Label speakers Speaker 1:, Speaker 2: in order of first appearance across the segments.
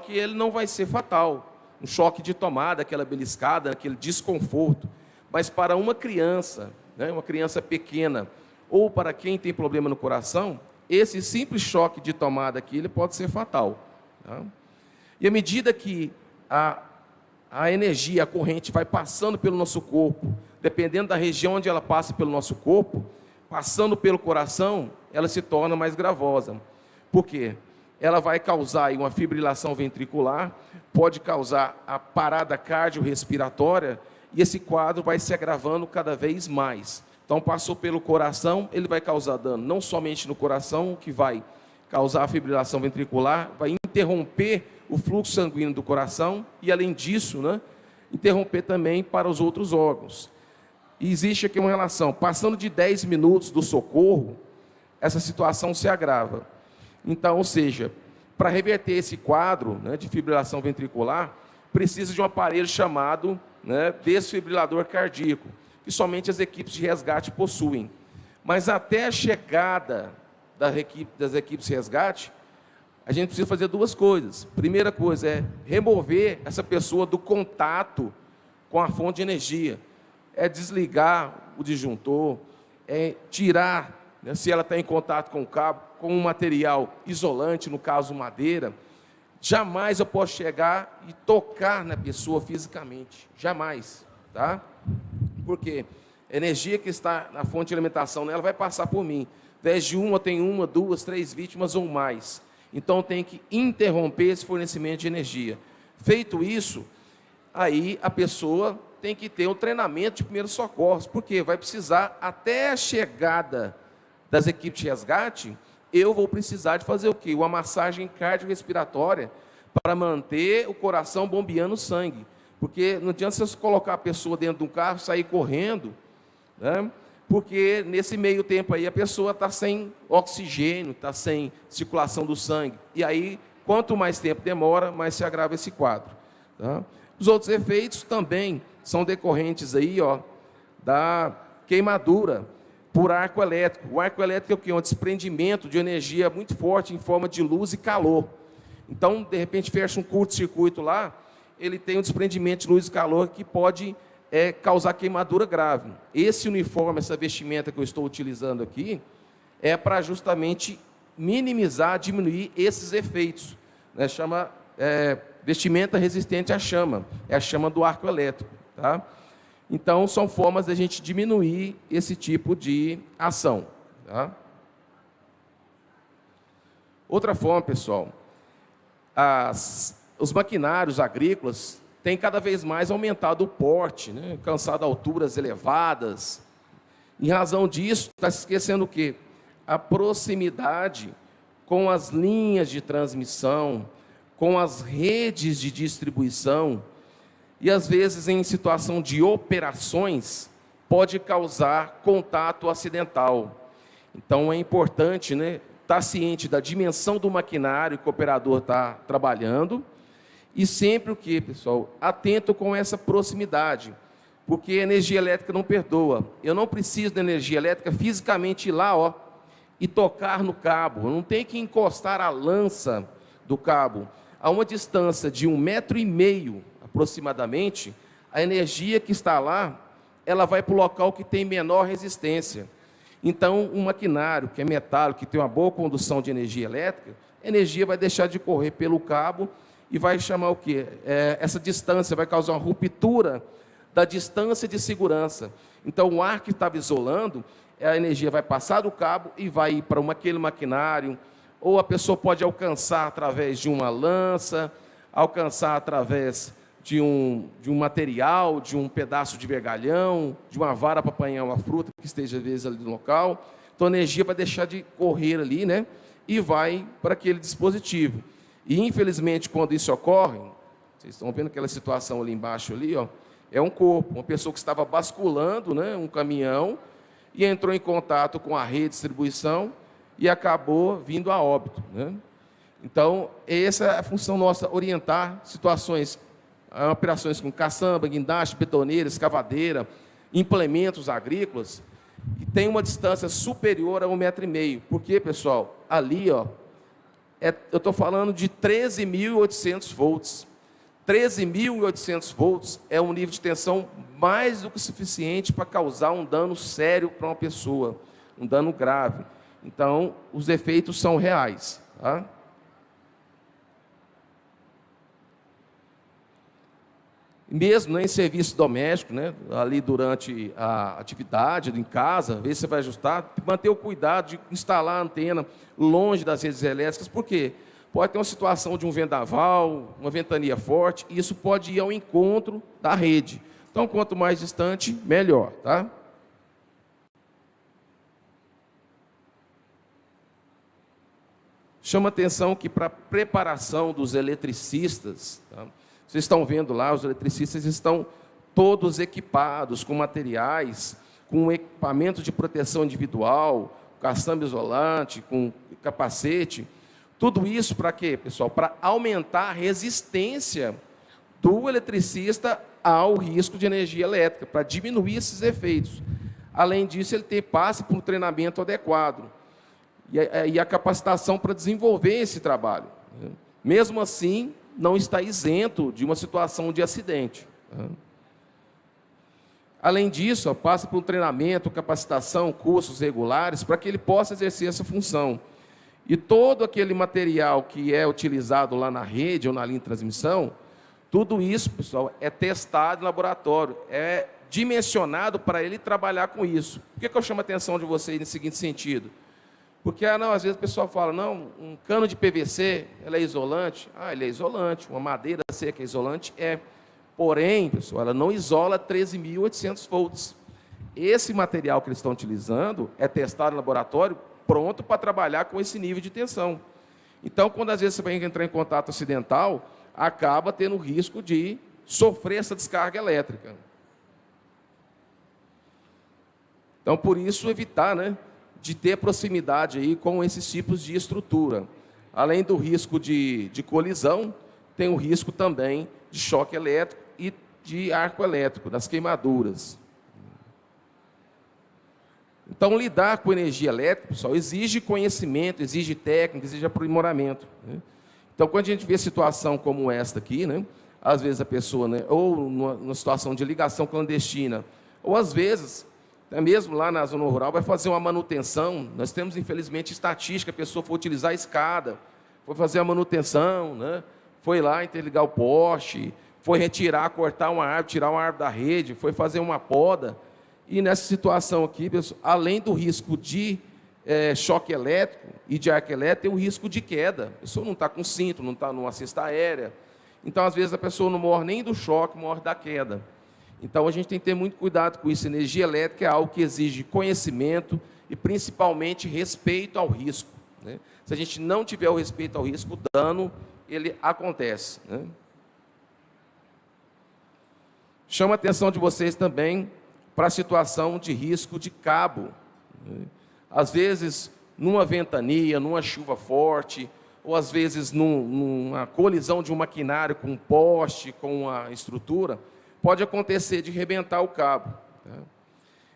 Speaker 1: choque ele não vai ser fatal, um choque de tomada, aquela beliscada, aquele desconforto. Mas para uma criança, né, uma criança pequena, ou para quem tem problema no coração, esse simples choque de tomada aqui ele pode ser fatal. Tá? E à medida que a energia, a corrente vai passando pelo nosso corpo, dependendo da região onde ela passa pelo nosso corpo, passando pelo coração, ela se torna mais gravosa. Por quê? Ela vai causar aí uma fibrilação ventricular, pode causar a parada cardiorrespiratória, e esse quadro vai se agravando cada vez mais. Então, passou pelo coração, ele vai causar dano, não somente no coração, que vai causar a fibrilação ventricular, vai interromper o fluxo sanguíneo do coração, e além disso, né, interromper também para os outros órgãos. E existe aqui uma relação, passando de 10 minutos do socorro, essa situação se agrava. Então, ou seja, para reverter esse quadro, né, de fibrilação ventricular, precisa de um aparelho chamado, né, desfibrilador cardíaco, que somente as equipes de resgate possuem. Mas até a chegada das equipes de resgate, a gente precisa fazer duas coisas. Primeira coisa é remover essa pessoa do contato com a fonte de energia. É desligar o disjuntor, é tirar, né, se ela está em contato com o cabo, com um material isolante, no caso madeira. Jamais eu posso chegar e tocar na pessoa fisicamente. Jamais. Tá? Porque a energia que está na fonte de alimentação nela vai passar por mim. Ao invés de uma, tem uma, duas, três vítimas ou mais. Então, tem que interromper esse fornecimento de energia. Feito isso, aí a pessoa tem que ter um treinamento de primeiros socorros, porque vai precisar, até a chegada das equipes de resgate, eu vou precisar de fazer o quê? Uma massagem cardiorrespiratória para manter o coração bombeando sangue. Porque não adianta você colocar a pessoa dentro de um carro, sair correndo, né? Porque nesse meio tempo aí a pessoa está sem oxigênio, está sem circulação do sangue. E aí, quanto mais tempo demora, mais se agrava esse quadro. Tá? Os outros efeitos também são decorrentes aí, ó, da queimadura por arco elétrico. O arco elétrico é o quê? Um desprendimento de energia muito forte em forma de luz e calor. Então, de repente, fecha um curto-circuito lá, ele tem um desprendimento de luz e calor que pode causar queimadura grave. Esse uniforme, essa vestimenta que eu estou utilizando aqui, é para justamente minimizar, diminuir esses efeitos. Né? Chama vestimenta resistente à chama, é a chama do arco elétrico. Tá? Então, são formas da gente diminuir esse tipo de ação. Tá? Outra forma, pessoal, os maquinários agrícolas têm cada vez mais aumentado o porte, né? Alcançado alturas elevadas. Em razão disso, está se esquecendo o quê? A proximidade com as linhas de transmissão, com as redes de distribuição, e às vezes em situação de operações, pode causar contato acidental. Então é importante, né, estar ciente da dimensão do maquinário que o operador está trabalhando, e sempre o que, pessoal? Atento com essa proximidade, porque a energia elétrica não perdoa. Eu não preciso da energia elétrica fisicamente ir lá, ó, e tocar no cabo. Eu não tenho que encostar a lança do cabo. A uma distância de 1,5 m, aproximadamente, a energia que está lá, ela vai para o local que tem menor resistência. Então, um maquinário que é metálico, que tem uma boa condução de energia elétrica, a energia vai deixar de correr pelo cabo e vai chamar o quê? Essa distância vai causar uma ruptura da distância de segurança. Então, o ar que estava isolando, a energia vai passar do cabo e vai ir para aquele maquinário, ou a pessoa pode alcançar através de uma lança, alcançar através de um material, de um pedaço de vergalhão, de uma vara para apanhar uma fruta que esteja, às vezes, ali no local. Então, a energia vai deixar de correr ali, né? E vai para aquele dispositivo. E, infelizmente, quando isso ocorre, vocês estão vendo aquela situação ali embaixo, ali, ó, é um corpo, uma pessoa que estava basculando, né, um caminhão, e entrou em contato com a rede de distribuição e acabou vindo a óbito. Né? Então, essa é a função nossa, orientar situações, operações com caçamba, guindaste, betoneira, escavadeira, implementos agrícolas, e tem uma distância superior a 1,5 m. Porque, pessoal, ali, ó, eu estou falando de 13.800 volts. 13.800 volts é um nível de tensão mais do que suficiente para causar um dano sério para uma pessoa, um dano grave. Então, os efeitos são reais. Tá? Mesmo em serviço doméstico, né, ali durante a atividade em casa, às vezes você vai ajustar, manter o cuidado de instalar a antena longe das redes elétricas, por quê? Pode ter uma situação de um vendaval, uma ventania forte, e isso pode ir ao encontro da rede. Então, quanto mais distante, melhor. Tá? Chama atenção que para a preparação dos eletricistas, tá? Vocês estão vendo lá, os eletricistas estão todos equipados com materiais, com equipamento de proteção individual, caçamba isolante, com capacete. Tudo isso para quê, pessoal? Para aumentar a resistência do eletricista ao risco de energia elétrica, para diminuir esses efeitos. Além disso, ele passa por um treinamento adequado e a capacitação para desenvolver esse trabalho. Mesmo assim, não está isento de uma situação de acidente. Além disso, passa por um treinamento, capacitação, cursos regulares, para que ele possa exercer essa função. E todo aquele material que é utilizado lá na rede ou na linha de transmissão, tudo isso, pessoal, é testado em laboratório, é dimensionado para ele trabalhar com isso. Por que eu chamo a atenção de vocês no seguinte sentido? Porque, às vezes o pessoal fala, não, um cano de PVC, ele é isolante? Ele é isolante. Uma madeira seca é isolante? É. Porém, pessoal, ela não isola 13.800 volts. Esse material que eles estão utilizando é testado no laboratório, pronto para trabalhar com esse nível de tensão. Então, quando às vezes você vai entrar em contato acidental, acaba tendo o risco de sofrer essa descarga elétrica. Então, por isso, evitar, né, de ter proximidade aí com esses tipos de estrutura. Além do risco de colisão, tem o risco também de choque elétrico e de arco elétrico, das queimaduras. Então, lidar com energia elétrica, pessoal, exige conhecimento, exige técnica, exige aprimoramento. Então, quando a gente vê situação como esta aqui, né, às vezes a pessoa, né, ou numa situação de ligação clandestina, ou às vezes, mesmo lá na zona rural, vai fazer uma manutenção. Nós temos, infelizmente, estatística, a pessoa foi utilizar a escada, foi fazer a manutenção, né, foi lá interligar o poste, foi retirar, cortar uma árvore, tirar uma árvore da rede, foi fazer uma poda. E nessa situação aqui, pessoal, além do risco de choque elétrico e de arco elétrico, tem o risco de queda. A pessoa não está com cinto, não está numa cesta aérea. Então, às vezes, a pessoa não morre nem do choque, morre da queda. Então, a gente tem que ter muito cuidado com isso. Energia elétrica é algo que exige conhecimento e, principalmente, respeito ao risco. Né? Se a gente não tiver o respeito ao risco, o dano, ele acontece. Né? Chama a atenção de vocês também para a situação de risco de cabo. Né? Às vezes, numa ventania, numa chuva forte, ou às vezes numa colisão de um maquinário com um poste, com uma estrutura, pode acontecer de rebentar o cabo. Tá?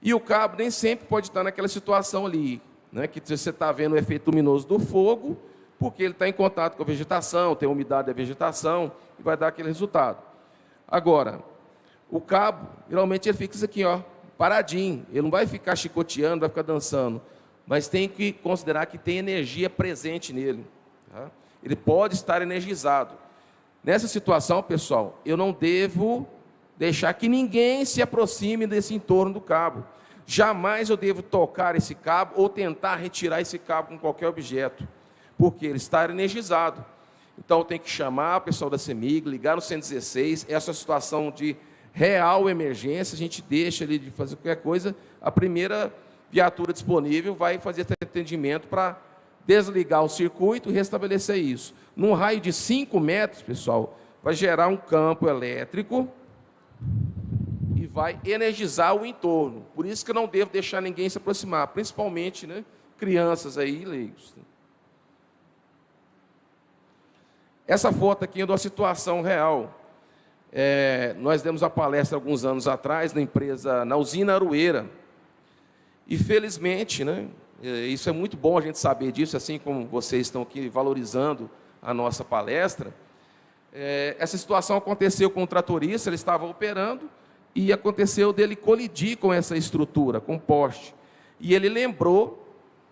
Speaker 1: E o cabo nem sempre pode estar naquela situação ali, né, que você está vendo o efeito luminoso do fogo, porque ele está em contato com a vegetação, tem a umidade da vegetação, e vai dar aquele resultado. Agora, o cabo, geralmente ele fica isso aqui, ó, paradinho, ele não vai ficar chicoteando, vai ficar dançando, mas tem que considerar que tem energia presente nele. Tá? Ele pode estar energizado. Nessa situação, pessoal, eu não devo deixar que ninguém se aproxime desse entorno do cabo. Jamais eu devo tocar esse cabo ou tentar retirar esse cabo com qualquer objeto, porque ele está energizado. Então, eu tenho que chamar o pessoal da CEMIG, ligar no 116, essa situação de real emergência, a gente deixa ali de fazer qualquer coisa, a primeira viatura disponível vai fazer esse atendimento para desligar o circuito e restabelecer isso. Num raio de 5 metros, pessoal, vai gerar um campo elétrico e vai energizar o entorno. Por isso que eu não devo deixar ninguém se aproximar, principalmente, né, crianças aí, leigos. Essa foto aqui é de uma situação real. Nós demos uma palestra alguns anos atrás na usina Aroeira. E felizmente, né, Isso é muito bom a gente saber disso, assim como vocês estão aqui valorizando a nossa palestra. Essa situação aconteceu com o tratorista, ele estava operando, e aconteceu dele colidir com essa estrutura, com o poste. E ele lembrou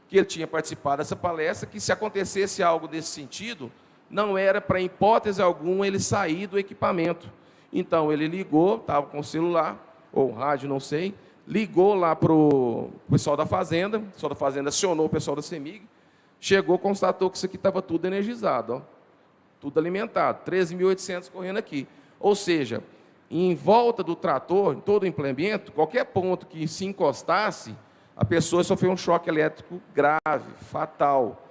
Speaker 1: que ele tinha participado dessa palestra, que se acontecesse algo desse sentido, não era para, em hipótese alguma, ele sair do equipamento. Então, ele ligou, estava com o celular, ou rádio, não sei, ligou lá para o pessoal da fazenda, o pessoal da fazenda acionou o pessoal da CEMIG, chegou, constatou que isso aqui estava tudo energizado, ó, tudo alimentado, 13.800 correndo aqui. Ou seja, em volta do trator, em todo o implemento, qualquer ponto que se encostasse, a pessoa sofreu um choque elétrico grave, fatal.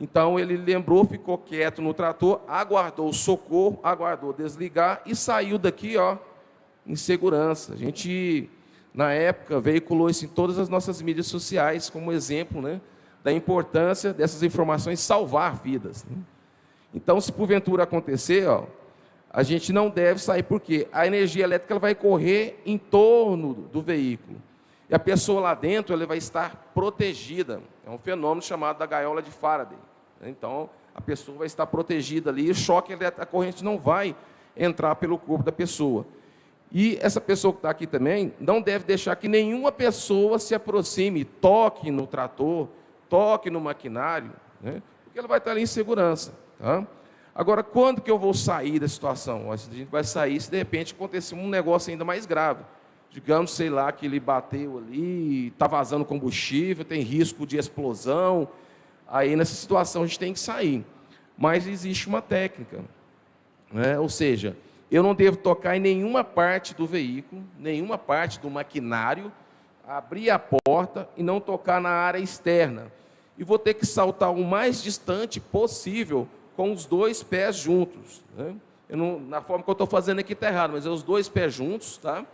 Speaker 1: Então, ele lembrou, ficou quieto no trator, aguardou o socorro, aguardou desligar e saiu daqui, ó, em segurança. A gente, na época, veiculou isso em todas as nossas mídias sociais como exemplo, né, da importância dessas informações salvar vidas, né? Então, se porventura acontecer, ó, a gente não deve sair, porque a energia elétrica ela vai correr em torno do veículo. E a pessoa lá dentro ela vai estar protegida. É um fenômeno chamado da gaiola de Faraday. Então, a pessoa vai estar protegida ali, e o choque elétrico, a corrente não vai entrar pelo corpo da pessoa. E essa pessoa que está aqui também não deve deixar que nenhuma pessoa se aproxime, toque no trator, toque no maquinário, né? Porque ela vai estar ali em segurança. Tá? Agora, quando que eu vou sair da situação? A gente vai sair se de repente acontecer um negócio ainda mais grave. Digamos, sei lá, que ele bateu ali, está vazando combustível, tem risco de explosão. Aí, nessa situação, a gente tem que sair. Mas existe uma técnica, né? Ou seja, eu não devo tocar em nenhuma parte do veículo, nenhuma parte do maquinário, abrir a porta e não tocar na área externa. E vou ter que saltar o mais distante possível com os dois pés juntos, né? Na forma que eu estou fazendo aqui está errado, mas é os dois pés juntos, tá?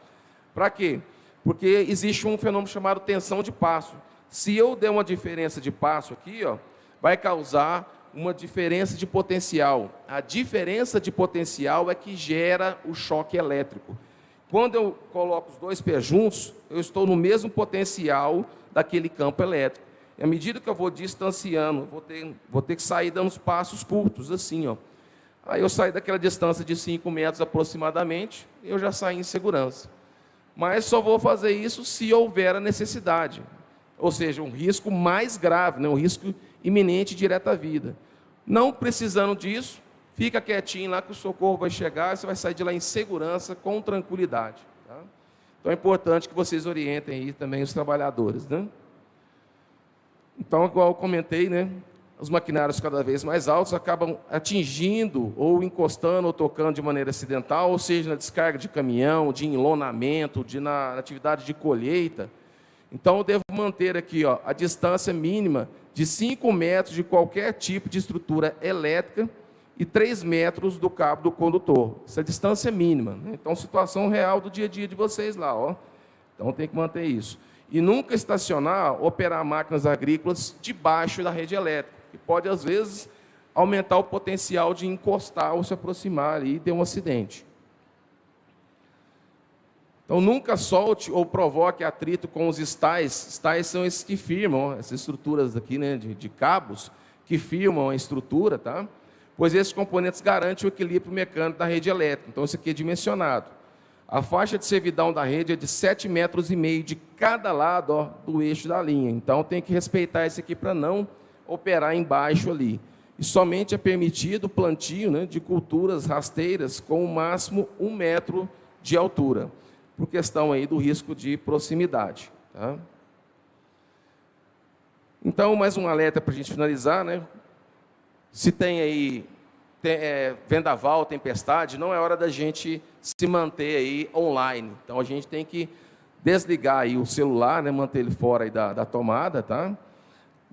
Speaker 1: Para quê? Porque existe um fenômeno chamado tensão de passo. Se eu der uma diferença de passo aqui, ó, vai causar uma diferença de potencial. A diferença de potencial é que gera o choque elétrico. Quando eu coloco os dois pés juntos, eu estou no mesmo potencial daquele campo elétrico. E à medida que eu vou distanciando, vou ter que sair dando uns passos curtos, assim, ó. Aí eu saio daquela distância de 5 metros aproximadamente, eu já saio em segurança. Mas só vou fazer isso se houver a necessidade. Ou seja, um risco mais grave, né? Um risco iminente direto à vida. Não precisando disso, fica quietinho lá que o socorro vai chegar e você vai sair de lá em segurança, com tranquilidade. Tá? Então é importante que vocês orientem aí também os trabalhadores, né? Então, igual eu comentei, né, os maquinários cada vez mais altos acabam atingindo, ou encostando, ou tocando de maneira acidental, ou seja, na descarga de caminhão, de enlonamento, na atividade de colheita. Então, eu devo manter aqui, ó, a distância mínima de 5 metros de qualquer tipo de estrutura elétrica e 3 metros do cabo do condutor. Essa é a distância mínima, né? Então, situação real do dia a dia de vocês lá, ó. Então, tem que manter isso. E nunca estacionar, operar máquinas agrícolas debaixo da rede elétrica, que pode, às vezes, aumentar o potencial de encostar ou se aproximar ali e ter um acidente. Então, nunca solte ou provoque atrito com os estais. Estais são esses que firmam, ó, essas estruturas aqui, né, de cabos, que firmam a estrutura, tá? Pois esses componentes garantem o equilíbrio mecânico da rede elétrica. Então, isso aqui é dimensionado. A faixa de servidão da rede é de 7,5 metros de cada lado, ó, do eixo da linha. Então, tem que respeitar isso aqui para não operar embaixo ali. E somente é permitido o plantio, né, de culturas rasteiras com o máximo 1 metro de altura, por questão aí do risco de proximidade. Tá? Então, mais um alerta para a gente finalizar, né? Se tem aí vendaval, tempestade, não é hora da gente se manter aí online. Então, a gente tem que desligar aí o celular, né, manter ele fora aí da tomada, tá?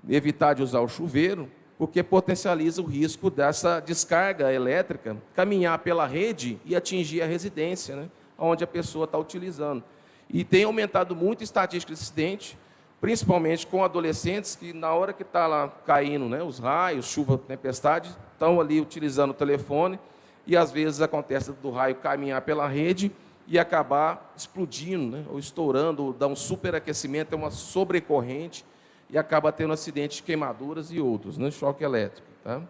Speaker 1: Evitar de usar o chuveiro, porque potencializa o risco dessa descarga elétrica caminhar pela rede e atingir a residência, né, onde a pessoa está utilizando. E tem aumentado muito a estatística de acidente, principalmente com adolescentes que, na hora que está lá caindo, né, os raios, chuva, tempestade, estão ali utilizando o telefone e, às vezes, acontece do raio caminhar pela rede e acabar explodindo, né, ou estourando, ou dar um superaquecimento, é uma sobrecorrente, e acaba tendo acidentes de queimaduras e outros, né? Choque elétrico. Tá?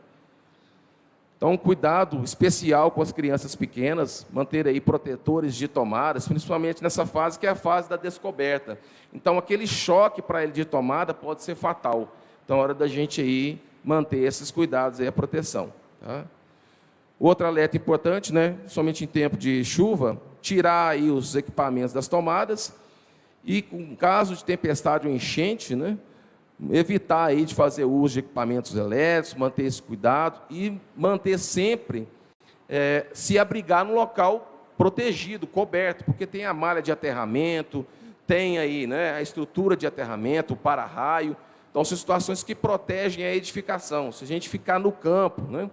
Speaker 1: Então, cuidado especial com as crianças pequenas, manter aí protetores de tomadas, principalmente nessa fase que é a fase da descoberta. Então, aquele choque para ele de tomada pode ser fatal. Então, é hora da gente aí manter esses cuidados aí, a proteção. Tá? Outro alerta importante, né, somente em tempo de chuva, tirar aí os equipamentos das tomadas e, em caso de tempestade ou enchente, né, evitar aí de fazer uso de equipamentos elétricos, manter esse cuidado e manter sempre, se abrigar no local protegido, coberto, porque tem a malha de aterramento, tem aí, né, a estrutura de aterramento, o para-raio. Então, são situações que protegem a edificação. Se a gente ficar no campo, né,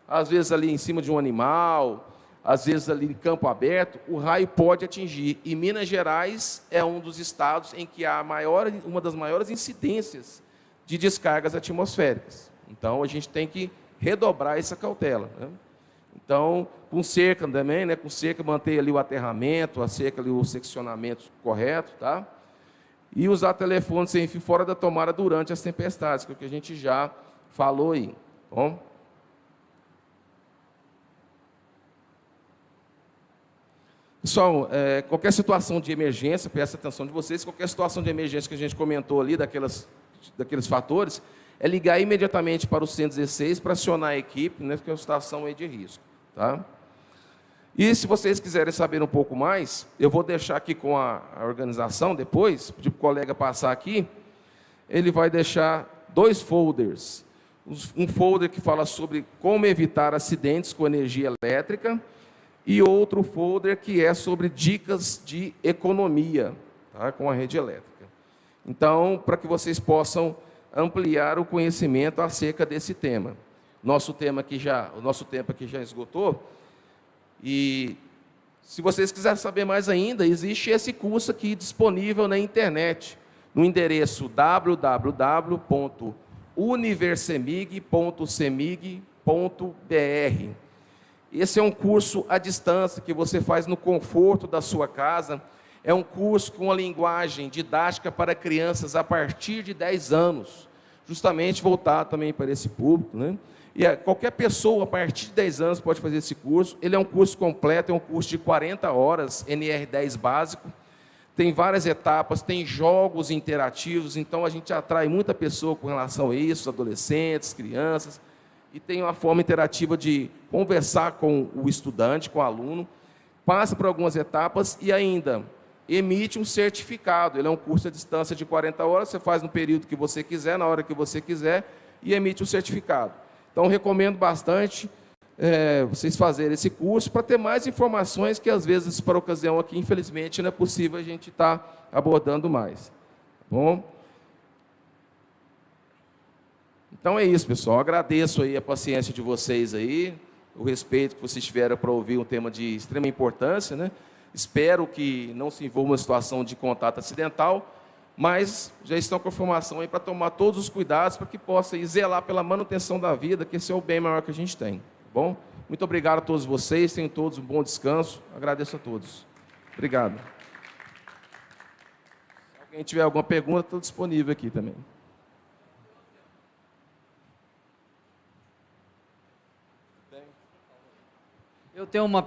Speaker 1: às vezes ali em cima de um animal, às vezes ali em campo aberto, o raio pode atingir. E Minas Gerais é um dos estados em que há uma das maiores incidências de descargas atmosféricas. Então, a gente tem que redobrar essa cautela. Né? Então, com cerca também, né, com cerca manter ali o aterramento, a cerca ali o seccionamento correto, tá? E usar telefone sem fio fora da tomada durante as tempestades, que é o que a gente já falou aí. Bom? Pessoal, qualquer situação de emergência, presta atenção de vocês, qualquer situação de emergência que a gente comentou ali, daqueles fatores, é ligar imediatamente para o 116 para acionar a equipe, né, que é uma situação aí de risco. Tá? E se vocês quiserem saber um pouco mais, eu vou deixar aqui com a organização depois, pedir para o colega passar aqui, ele vai deixar 2 folders. Um folder que fala sobre como evitar acidentes com energia elétrica, e outro folder que é sobre dicas de economia, tá, com a rede elétrica. Então, para que vocês possam ampliar o conhecimento acerca desse tema. O nosso tempo aqui já esgotou, e se vocês quiserem saber mais ainda, existe esse curso aqui disponível na internet, no endereço www.universemig.semig.br. Esse é um curso à distância, que você faz no conforto da sua casa. É um curso com uma linguagem didática para crianças a partir de 10 anos, justamente voltado também para esse público, né? E qualquer pessoa a partir de 10 anos pode fazer esse curso. Ele é um curso completo, é um curso de 40 horas, NR10 básico. Tem várias etapas, tem jogos interativos, então a gente atrai muita pessoa com relação a isso, adolescentes, crianças. E tem uma forma interativa de conversar com o estudante, com o aluno, passa por algumas etapas e ainda emite um certificado. Ele é um curso à distância de 40 horas, você faz no período que você quiser, na hora que você quiser, e emite um certificado. Então, recomendo bastante vocês fazerem esse curso para ter mais informações que, às vezes, para a ocasião aqui, infelizmente, não é possível a gente estar abordando mais. Tá bom? Então é isso, pessoal. Agradeço aí a paciência de vocês aí, o respeito que vocês tiveram para ouvir um tema de extrema importância, né? Espero que não se envolva uma situação de contato acidental, mas já estão com a formação aí para tomar todos os cuidados para que possa zelar pela manutenção da vida, que esse é o bem maior que a gente tem. Tá bom? Muito obrigado a todos vocês, tenham todos um bom descanso. Agradeço a todos. Obrigado. Se alguém tiver alguma pergunta, estou disponível aqui também.
Speaker 2: Eu tenho uma